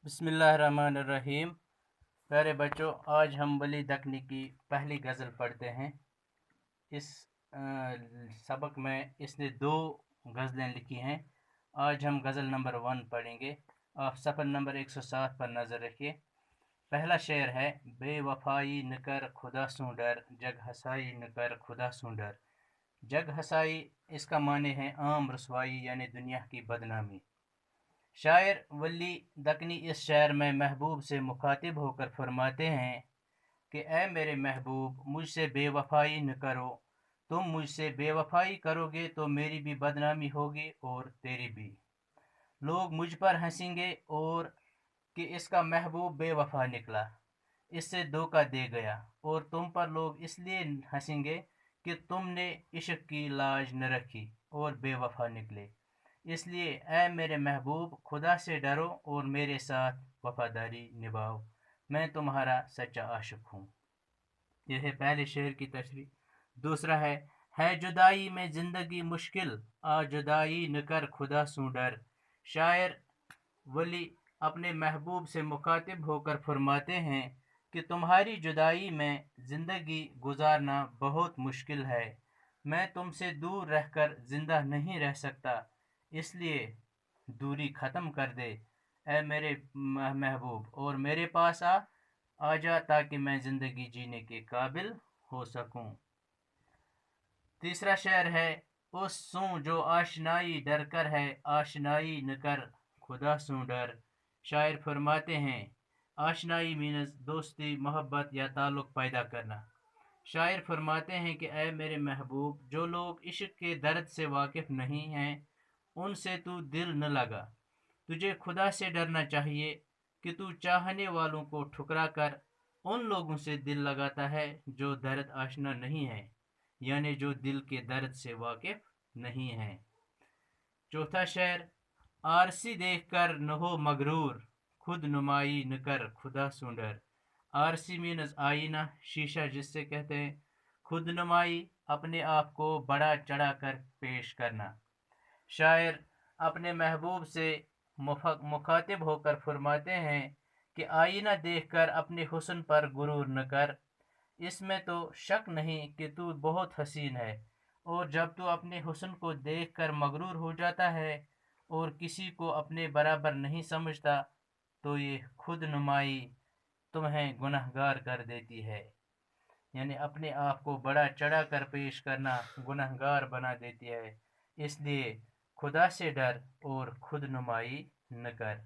बिस्मिल्लाहिर्रहमानिर्रहीम। प्यारे बच्चों, आज हम वली दकनी की पहली गज़ल पढ़ते हैं। इस सबक में इसने 2 गज़लें लिखी हैं। आज हम गज़ल नंबर 1 पढ़ेंगे। आप सफ़र नंबर 107 पर नज़र रखिए। पहला शेर है, बेवफाई न कर खुदा सूं डर, जग हसाई न कर खुदा सूं डर। जग हसाई इसका माने है आम रसवाई, यानी दुनिया की बदनामी। शायर वली दकनी इस शेर में महबूब से मुखातिब होकर फरमाते हैं कि ए मेरे महबूब, मुझसे बेवफाई न करो। तुम मुझसे बेवफाई करोगे तो मेरी भी बदनामी होगी और तेरी भी। लोग मुझ पर हंसेंगे और कि इसका महबूब बेवफा निकला, इससे धोखा दे गया। और तुम पर लोग इसलिए हंसेंगे कि तुमने इश्क की लाज न रखी और बेवफा निकले। इसलिए ऐ मेरे महबूब, खुदा से डरो और मेरे साथ वफादारी निभाओ। मैं तुम्हारा सच्चा आशिक हूँ। यह है पहले शेर की तशरीह। दूसरा है जुदाई में जिंदगी मुश्किल, आ जुदाई न कर खुदा सूं डर। शायर वली अपने महबूब से मुखातिब होकर फरमाते हैं कि तुम्हारी जुदाई में ज़िंदगी गुजारना बहुत मुश्किल है। मैं तुमसे दूर रहकर ज़िंदा नहीं रह सकता, इसलिए दूरी ख़त्म कर दे ऐ मेरे महबूब, और मेरे पास आ जा ताकि मैं ज़िंदगी जीने के काबिल हो सकूं। तीसरा शेर है, उस सूं जो आशनाई डर कर है, आशनाई न कर खुदा सूं डर। शायर फरमाते हैं, आशनाई मीनस दोस्ती, मोहब्बत या ताल्लुक़ पैदा करना। शायर फरमाते हैं कि ऐ मेरे महबूब, जो लोग इश्क के दर्द से वाकिफ़ नहीं हैं, उनसे तू दिल न लगा। तुझे खुदा से डरना चाहिए कि तू चाहने वालों को ठुकरा कर उन लोगों से दिल लगाता है जो दर्द आशना नहीं है, यानी जो दिल के दर्द से वाकिफ़ नहीं है। चौथा शेर, आरसी देख कर न हो मगरूर, खुद नुमाई न कर खुदा सूं डर। आरसी मीनस आईना, शीशा जिससे कहते हैं। खुद नुमाई अपने आप को बड़ा चढ़ा कर पेश करना। शायर अपने महबूब से मुखातिब होकर फरमाते हैं कि आईना देखकर अपने हुस्न पर गुरूर न कर। इसमें तो शक नहीं कि तू बहुत हसीन है, और जब तू अपने हुस्न को देखकर मगरूर हो जाता है और किसी को अपने बराबर नहीं समझता, तो ये खुद नुमाई तुम्हें गुनहगार कर देती है। यानी अपने आप को बड़ा चढ़ा कर पेश करना गुनहगार बना देती है। इसलिए खुदा से डर और खुद नुमाई न कर।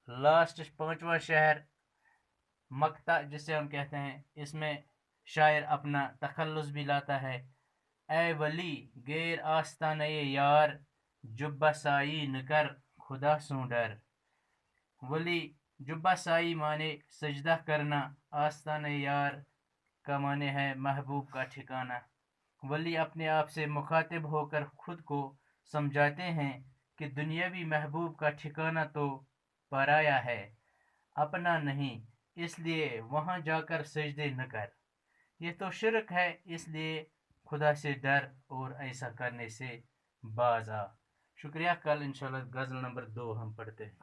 लास्ट 5वां शेर, मक्ता जिसे हम कहते हैं, इसमें शायर अपना तखल्लुस भी लाता है। ऐ वली गैर आस्ताने यार, जुब्बा साई न कर खुदा सूं डर। वली जुब्बा साई माने सजदा करना, आस्ताने यार का माने है महबूब का ठिकाना। वली अपने आप से मुखातिब होकर खुद को समझाते हैं कि दुनियावी महबूब का ठिकाना तो पराया है, अपना नहीं, इसलिए वहाँ जाकर सजदे न कर। ये तो शिरक है, इसलिए खुदा से डर और ऐसा करने से बाज आ। शुक्रिया। कल इंशाल्लाह गज़ल नंबर 2 हम पढ़ते हैं।